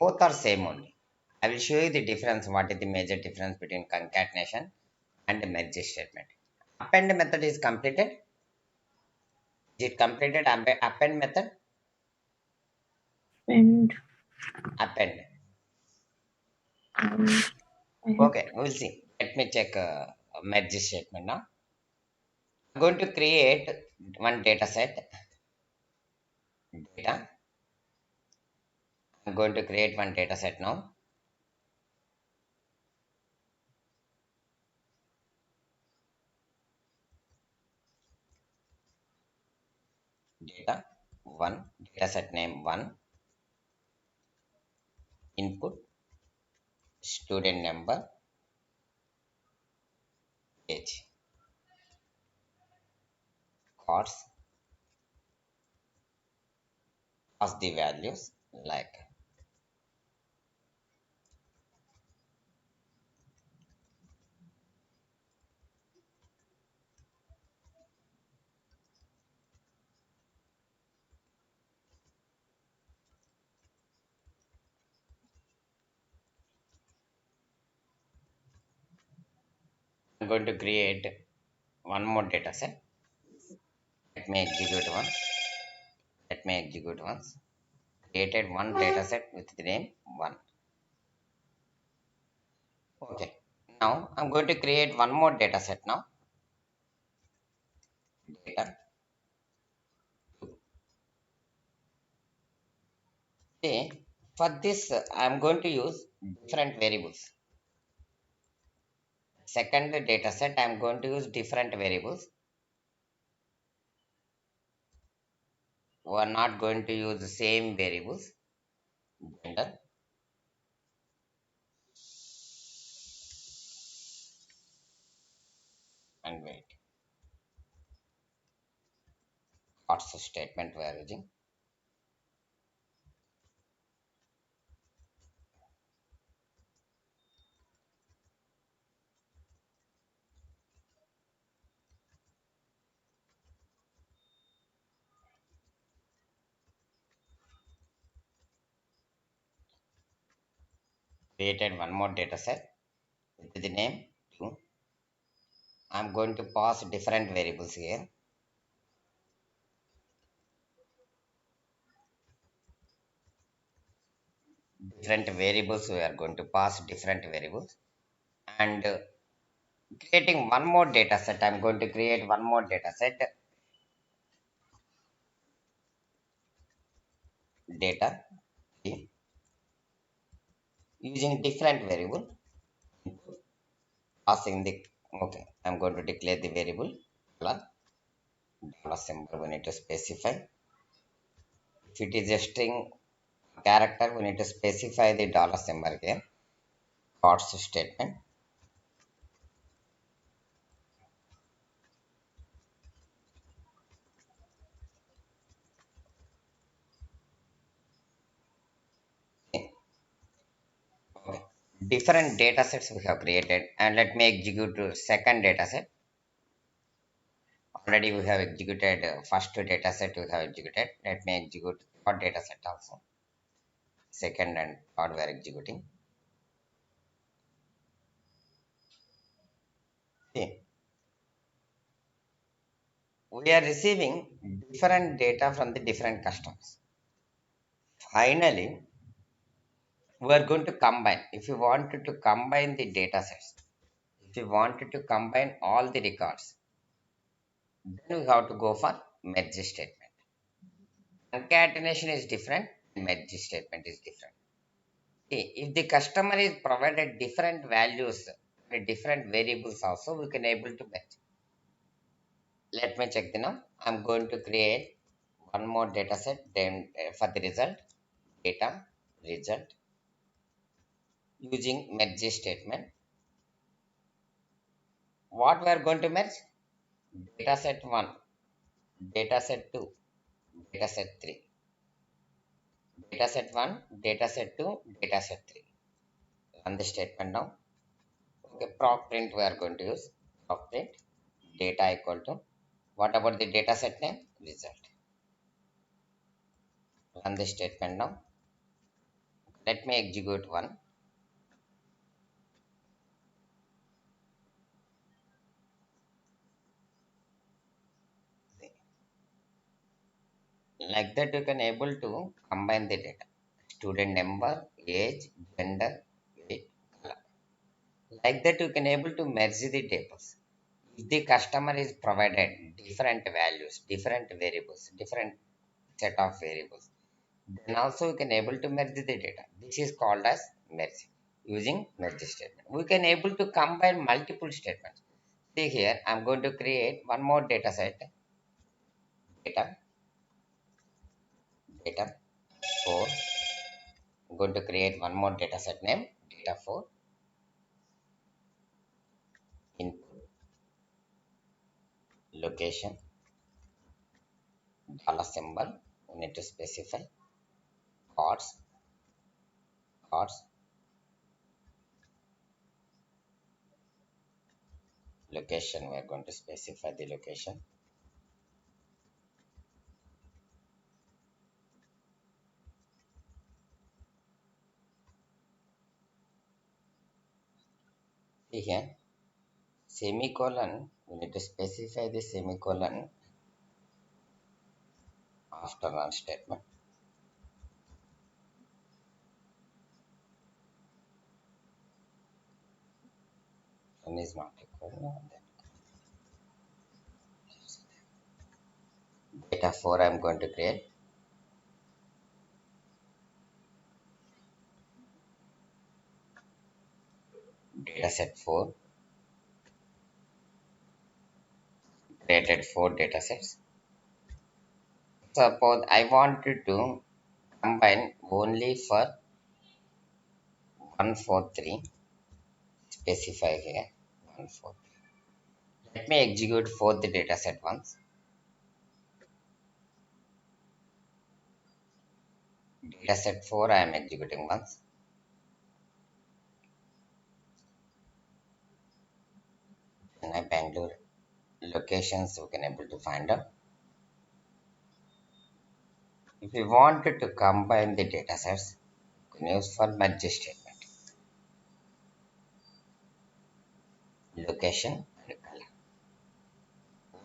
Both are same only. I will show you the difference. What is the major difference between concatenation and merge statement? Append method is completed. Is it completed? Append method? And Append. um, I have Okay, we'll see. Let me check merge statement now. I'm going to create one data set. Data. I'm going to create one data set now. Data 1. Data set name 1. Input. Student number. Age. Course. Pass the values like I'm going to create one more data set. Let me execute once. Let me execute once. Created one data set with the name 1. Okay. Now I'm going to create one more data set now. Data 2. Okay. For this, I'm going to use different variables. Second data set, I'm going to use different variables. We're not going to use the same variables. Gender, and weight. What's the statement we are using? Created one more data set with the name 2. I'm going to pass different variables here. Different variables, we are going to pass different variables. And creating one more data set, I'm going to create one more data set. Data 3, using different variable. Passing the, okay, I'm going to declare the variable dollar symbol. We need to specify. If it is a string character, we need to specify the dollar symbol here. Parts statement. Okay. Different data sets we have created, and let me execute second data set. Already we have executed first data set we have executed. Let me execute third data set also. Second and third we are executing. Okay. We are receiving different data from the different customers. Finally, we are going to combine. If you wanted to combine the data sets, if you wanted to combine all the records, then we have to go for merge statement. Concatenation is different, merge statement is different. Okay, if the customer is provided different values, different variables also, we can able to merge. Let me check the now. I'm going to create one more data set. Then for the result, data result using merge statement. What we are going to merge? Data set 1, data set 2, data set 3. Data set 1, data set 2, data set 3. Run the statement now. Okay, proc print we are going to use. Proc print data equal to, what about the data set name? Result. Run the statement now. Let me execute one. Like that, you can able to combine the data. Student number, age, gender, weight, color. Like that, you can able to merge the tables. If the customer is provided different values, different variables, different set of variables, then also we can able to merge the data. This is called as merge using merge statement. We can able to combine multiple statements. See here, I'm going to create one more data set. Data, data 4. I'm going to create one more data set name data 4. Input, location, dollar symbol. We need to specify cards, cards, location. We are going to specify the location. See here, semicolon. We need to specify the semicolon after run statement. One is not equal. No, then data 4 I'm going to create. Data set 4. Created 4 data sets. Suppose I wanted to combine only for 143. Specify here 143. Let me execute for the data set once. Data set 4 I am executing once. Then I Bangalore locations we can able to find out. If we wanted to combine the data sets, we can use for merge statement. Location and color.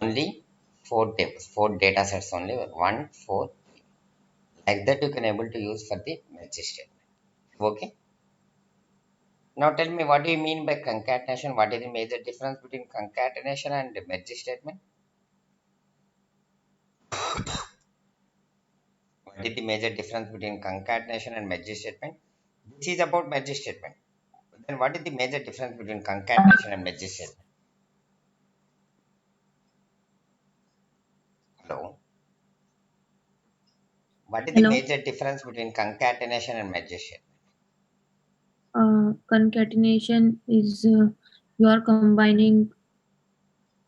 Only 4 tables, 4 data sets only, 1, 4. Like that you can able to use for the merge statement. Okay. Now tell me what do you mean by concatenation? What is the major difference between concatenation and the merge statement? What is the major difference between concatenation and merge statement? This is about merge statement. Then what is the major difference between concatenation and merge statement? Hello. What is the Hello. major difference between concatenation and merge statement? Concatenation is you are combining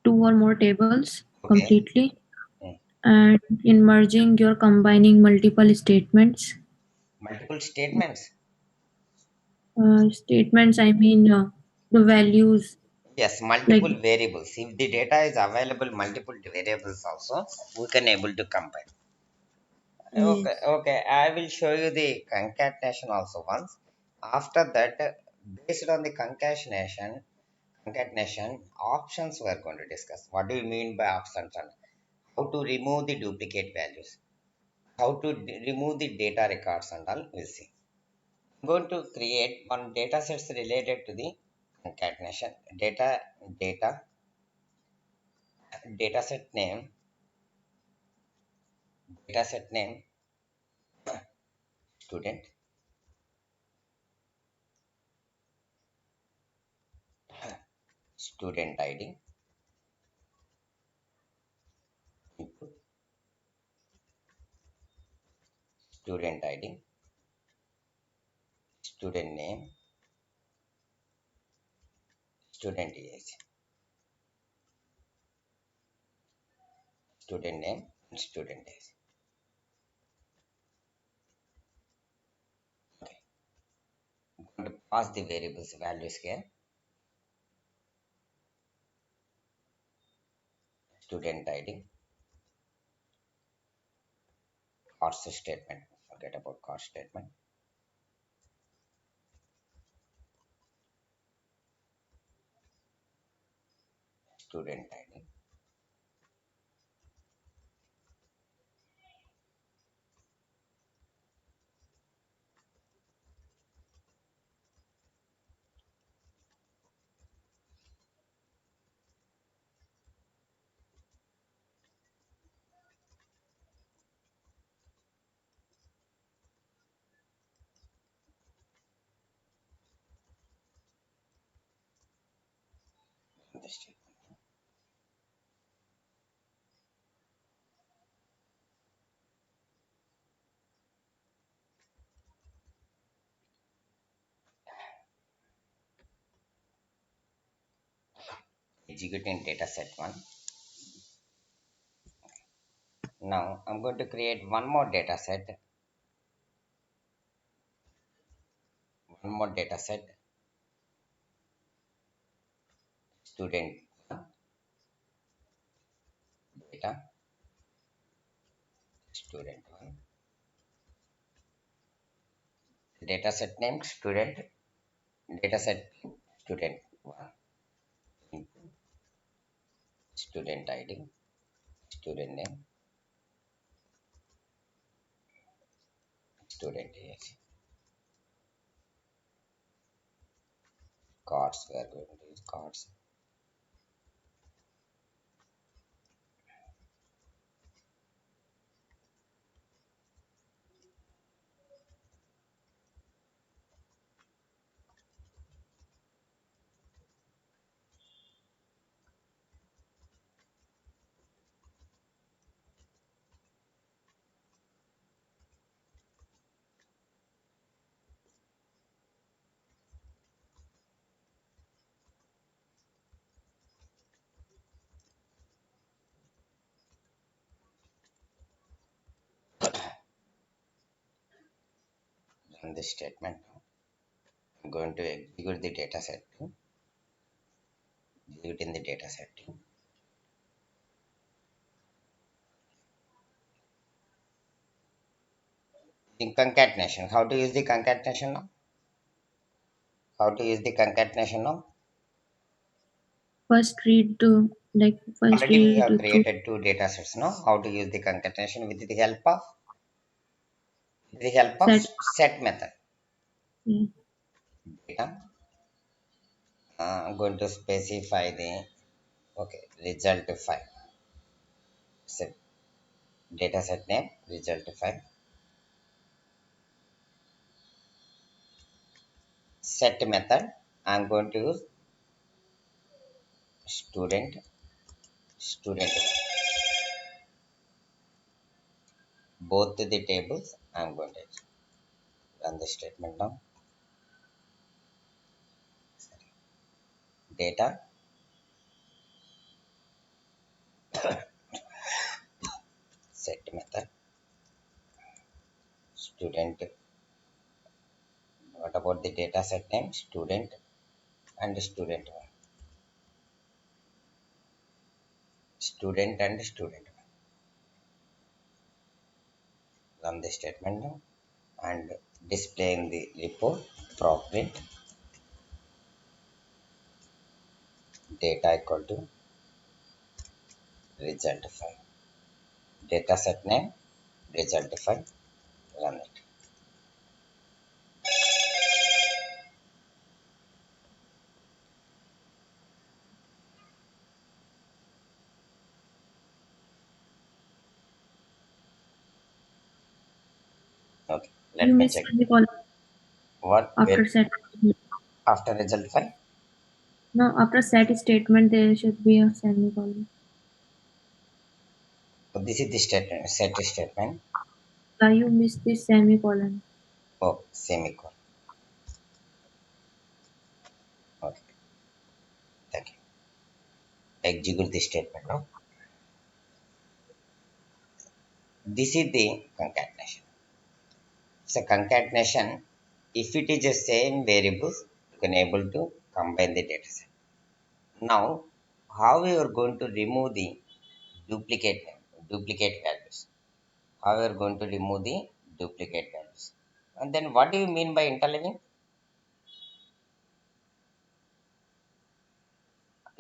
two or more tables Okay. completely, Hmm. and in merging, you're combining multiple statements. Multiple statements. Statements, I mean, the values Yes, like multiple variables. If the data is available, multiple variables also, we can able to combine. Okay, yes, okay. I will show you the concatenation also once. After that, based on the concatenation options we are going to discuss. What do you mean by options and how to remove the duplicate values? How to remove the data records and all, we'll see. I'm going to create one data sets related to the concatenation. Data, data set name, data set name, student, student ID, input, student ID, student name, student age, student name, and student age. Okay, I'm going to pass the variables values here. Student ID, course statement. Forget about course statement. student ID. The statement. Executing data set 1. Now I'm going to create one more data set, student 1 data, student 1. Data set name student, data set student 1, student ID, student name, student age, cards, we are going to use cards. Run this statement. I'm going to execute the data set 2, execute in the data set 2. The concatenation, how to use the concatenation now? How to use the concatenation now? First read first Already we read have through created two data sets now. How to use the concatenation with the help of set. set method. Yeah. Data. I'm going to specify the result file. Set data set name result file. Set method. I'm going to use student both the tables. I'm going to run the statement now. Data set method student. What about the data set name student and student one? Student and student one. Run the statement now and displaying the report prop print data equal to result file. Data set name result file. Run it. Okay. You Let me miss check. semicolon What after will set. after result file? No, after set statement there should be a semicolon. So this is the statement set statement. You miss this semicolon. Oh, semicolon. Okay. Thank you. Execute the statement now. This is the concatenation. So concatenation, if it is the same variables, you can able to combine the data set. Now, how we are going to remove the duplicate duplicate values? How we are going to remove the duplicate values? And then what do you mean by interleaving?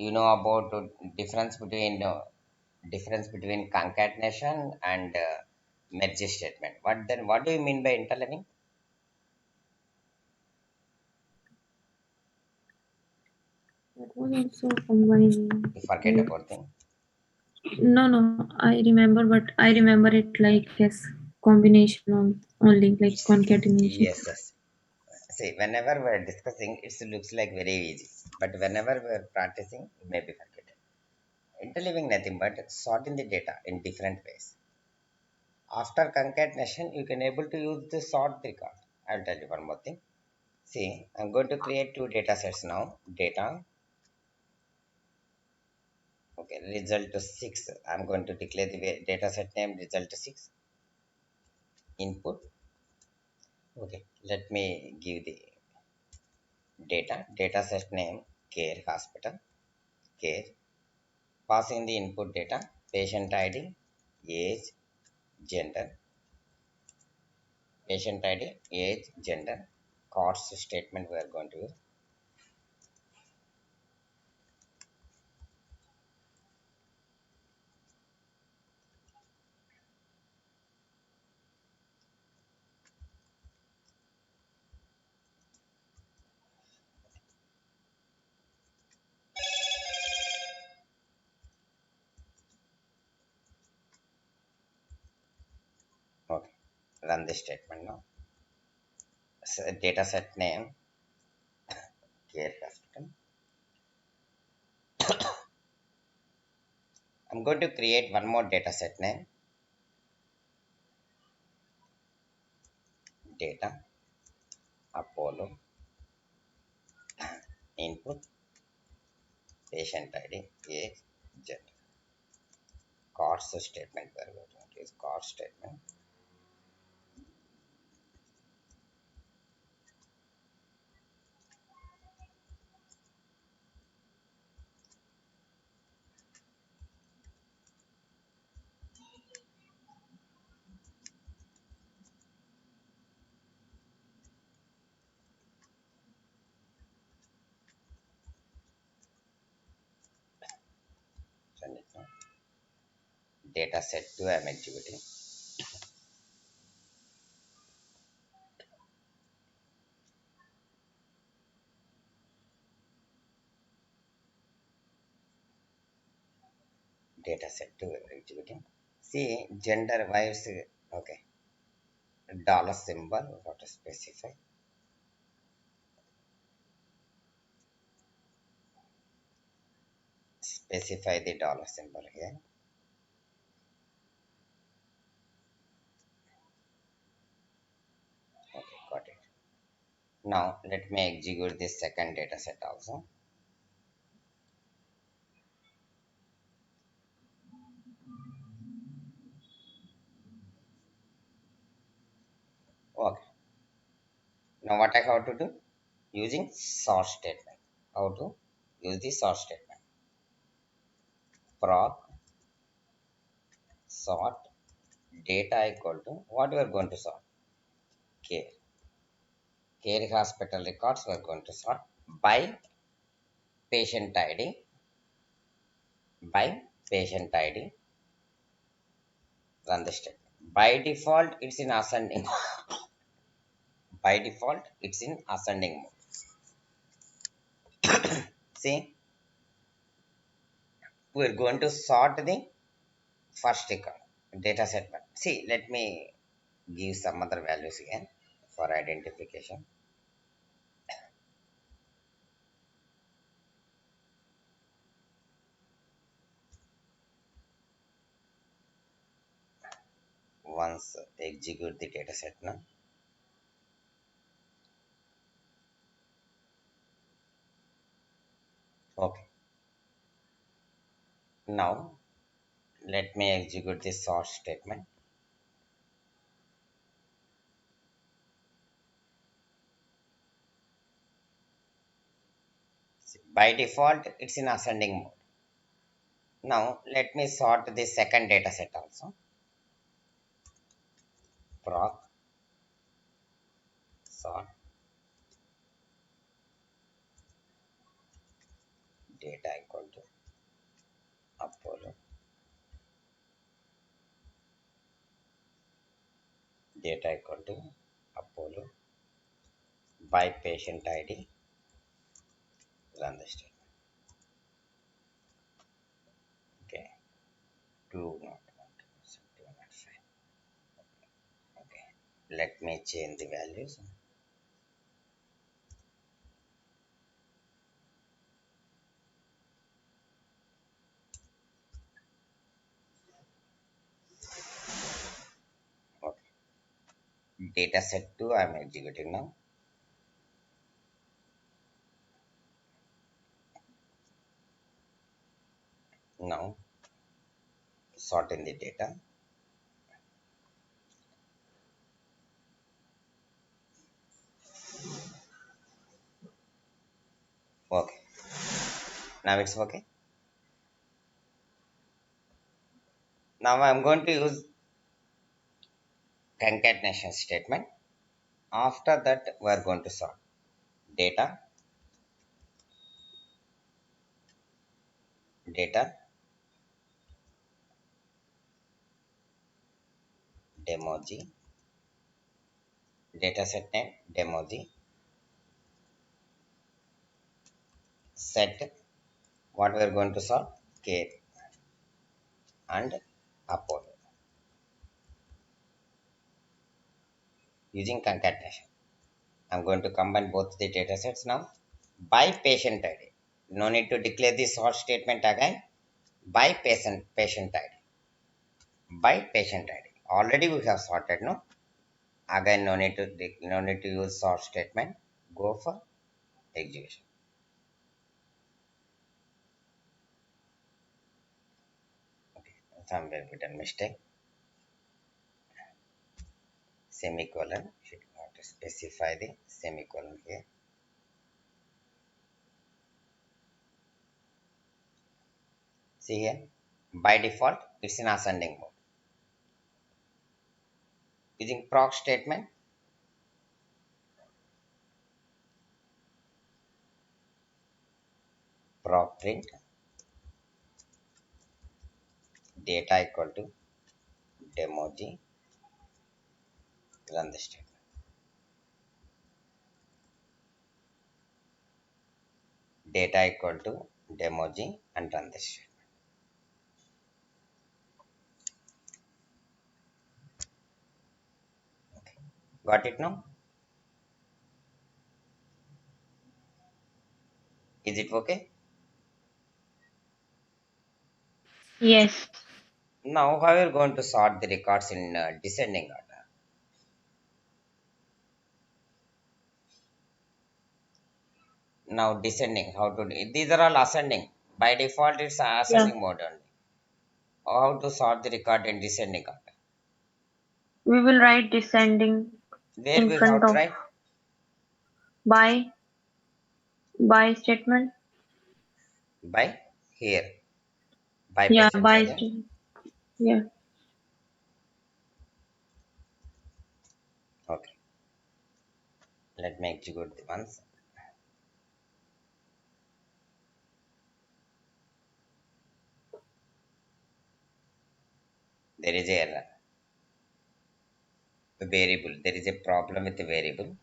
you know about difference between concatenation and merge statement. What do you mean by interleaving? That was also combining. You forget Like, about thing. no, I remember, but I remember it like as combination of only like concatenation. Yes, yes. See, whenever we're discussing, it looks like very easy, but whenever we're practicing, you may be forgetting. Interleaving nothing but sorting the data in different ways. After concatenation, you can able to use the sort record. I'll tell you one more thing. See, I'm going to create two data sets now. Data, okay, result to 6. I'm going to declare the data set name result to 6. Input, okay, let me give the data set name care hospital, care, passing the input data, patient ID, age, gender, patient ID, age, gender, cost statement we are going to use. Okay, run the statement now. So, data set name care hospital. I'm going to create one more data set name data Apollo input patient ID age gender cost statement we are going to use cost statement. Send it now. Data set 2 I'm executing. Data set 2 I'm executing. See gender why is okay dollar symbol what to specify the dollar symbol here. Okay, got it. Now let me execute this second data set also. Okay, now what I have to do using sort statement. How to use the sort statement? Proc sort data equal to what we are going to sort? Care. Care hospital records we are going to sort by patient ID, by patient ID. Run the statement. By default, it's in ascending. By default, it's in ascending mode. See, we're going to sort the first record data set one. See, let me give some other values again for identification. Once execute the data set now. Okay. Now let me execute this sort statement. See, by default, it's in ascending mode. Now let me sort the second data set also. Proc sort data equal to Apollo, data equal to Apollo by patient ID, run the statement. Okay, 205. Okay, let me change the values. Okay, data set 2 I'm executing now. Now sort in the data. Okay, now it's okay. Now I'm going to use concatenation statement. After that, we are going to sort data, data, demoji, data set name, demoji, set what we are going to solve, K and Apollo using concatenation. I'm going to combine both the data sets now by patient ID. No need to declare the sort statement again. By patient ID. By patient ID. Already we have sorted, no? Again, no need to use sort statement. Go for execution. Okay, somewhere we done mistake. Semicolon. Should have to specify the semicolon here. See here. By default, it's in ascending mode. Using proc statement, proc print data equal to demoji, run the statement. Data equal to demoji and run the statement. Okay. Got it now? Is it okay? Yes. Now, how are we going to sort the records in descending order? Now, descending, how to do? These are all ascending. By default, it's Yeah. ascending mode only. How to sort the record in descending order? We will write descending Where in we front have to of write? by by statement. By here. By Yeah, patient by ID. statement. Yeah. Okay. Let me execute the ones. There is a error. The variable. There is a problem with the variable.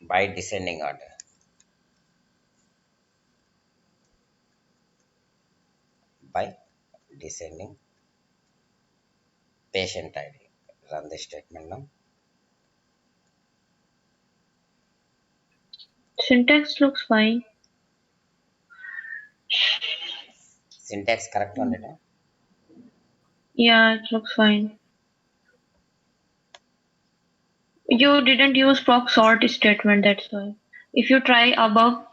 By descending order. By descending patient ID. Run the statement now. Syntax looks fine. Syntax correct on it. Huh? Yeah, it looks fine. You didn't use proc sort statement, that's why. If you try above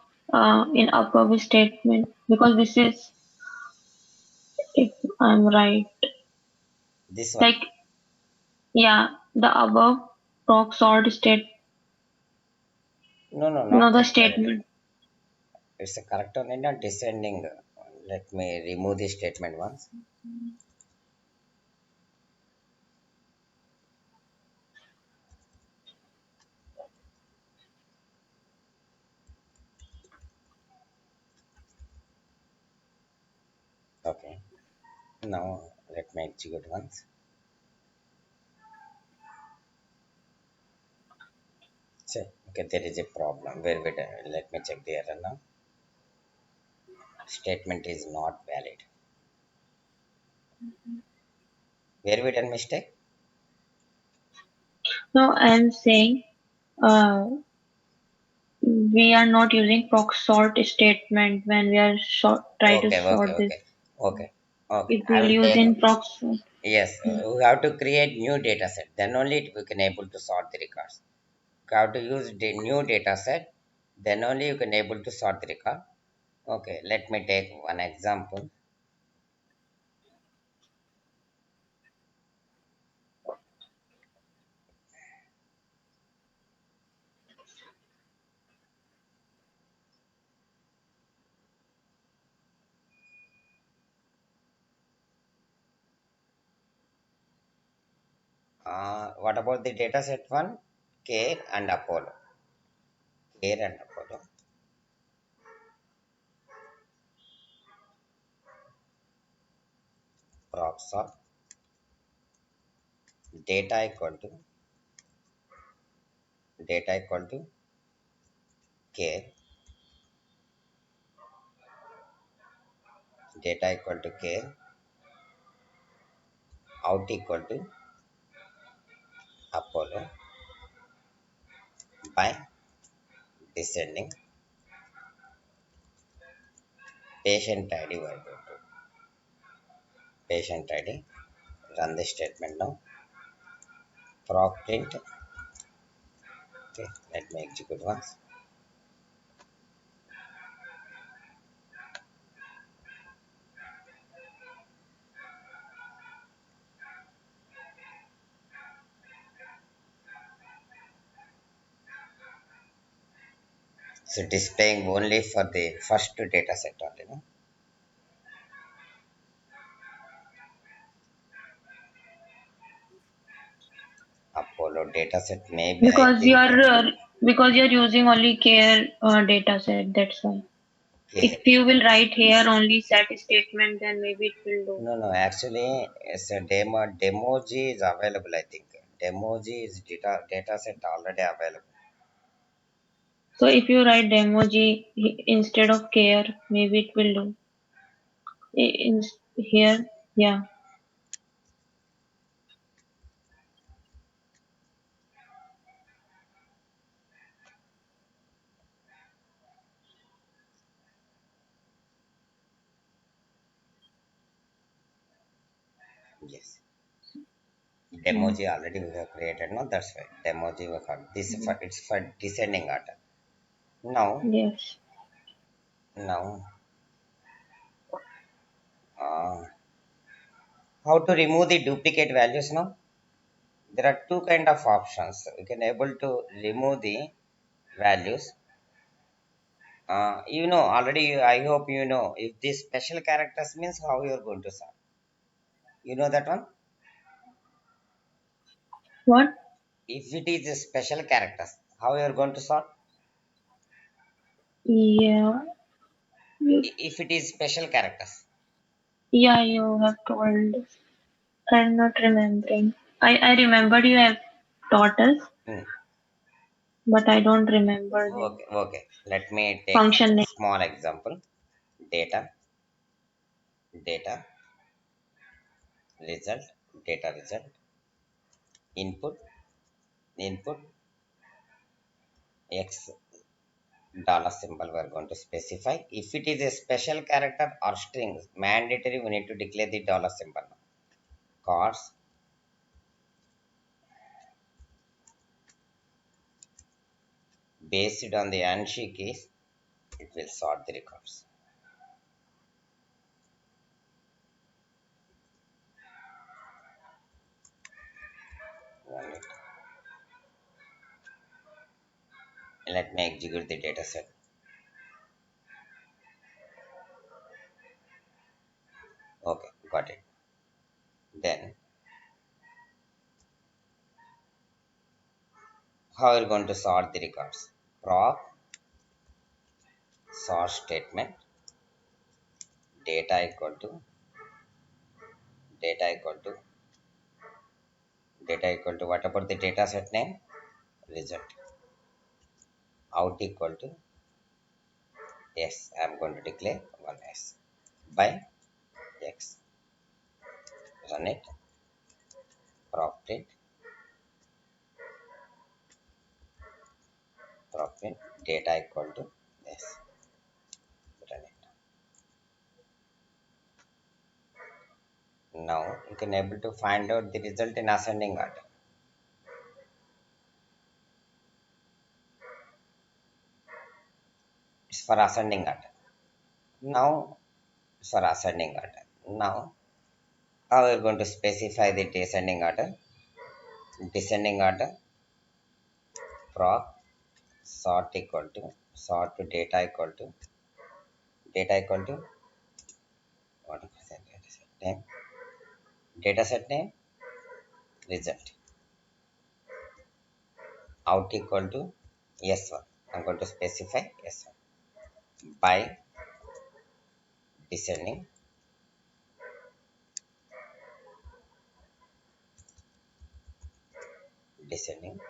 in above statement, because this is, if I'm right, This one. like, yeah, the above proc sort state, No, no, no, not the that way. statement. It's a correct on it, not descending. Let me remove the statement once. Okay. Now let me execute once. See, okay, there is a problem. Where we let me check the error now. Statement is not valid. Where we done mistake? No, I'm saying uh, we are not using proc sort statement when we are try to Okay, okay, sort this. okay, okay, okay. It I will will use take. in proc sort. Yes, Yeah. we have to create new data set. Then only we can able to sort the records. You have to use the new data set. Then only you can able to sort the record. Okay, let me take one example. What about the data set one? Care and Apollo. Care and Apollo. Proc sort. Data equal to care. Data equal to care. Out equal to Apollo by descending patient ID. We are going to patient ID. Run the statement now. Proc print. Okay, let me execute once. So displaying only for the first data set only. No? Apollo data set maybe I Because you think are because you're using only care data set. That's why. care. If you will write here only set statement, then maybe it will do. No, no, actually it's a demoji is available I think. Demoji is data set already available. So if you write demoji instead of care, maybe it will do. Here, yeah, Yes. yeah, Demoji already we have created, no? That's why. Demoji we have this mm, for it's for descending order. Now yes. now uh, how to remove the duplicate values now? There are two kind of options. We can able to remove the values. Already. I hope you know if this special characters means how you are going to solve. You know that one. What? If it is a special characters, how you are going to solve? Yeah, you, If it is special characters. yeah, you have told. I'm not remembering. I remembered you have taught us, Hmm. but I don't remember the Okay, okay. Let me take function a name. small example. Data, data, result, data result, input, input, x dollar symbol we're going to specify. If it is a special character or strings, mandatory we need to declare the dollar symbol. Cards, based on the ANSHI keys, it will sort the records. Run it. Let me execute the data set. Okay, got it. Then how are you going to sort the records? Proc sort statement data equal to data equal to what about the data set name? Result. Out equal to yes. I'm going to declare one s by x. Run it. Prompt it. Prompt it. Data equal to this. Run it. Now you can able to find out the result in ascending order. It's for ascending order. Now it's for ascending order. Now how we are going to specify the descending order? Descending order prop sort to data equal to what is the data set name? Data set name result. Out equal to S1. I'm going to specify S1 by descending descending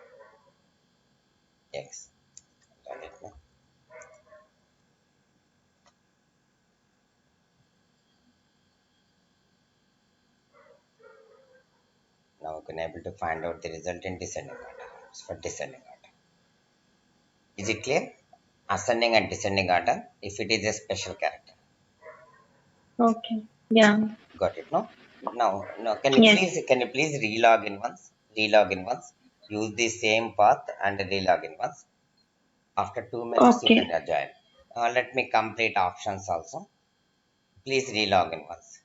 X. Run it now. Now we can able to find out the result in descending order. It's for descending order. Is it clear? Ascending and descending order if it is a special character. Okay. Yeah. Got it, no? Now, Yes. can you please relog in once? Relog in once. Use the same path and relog in once. After 2 minutes, you can Okay. join. Let me complete options also. Please relog in once.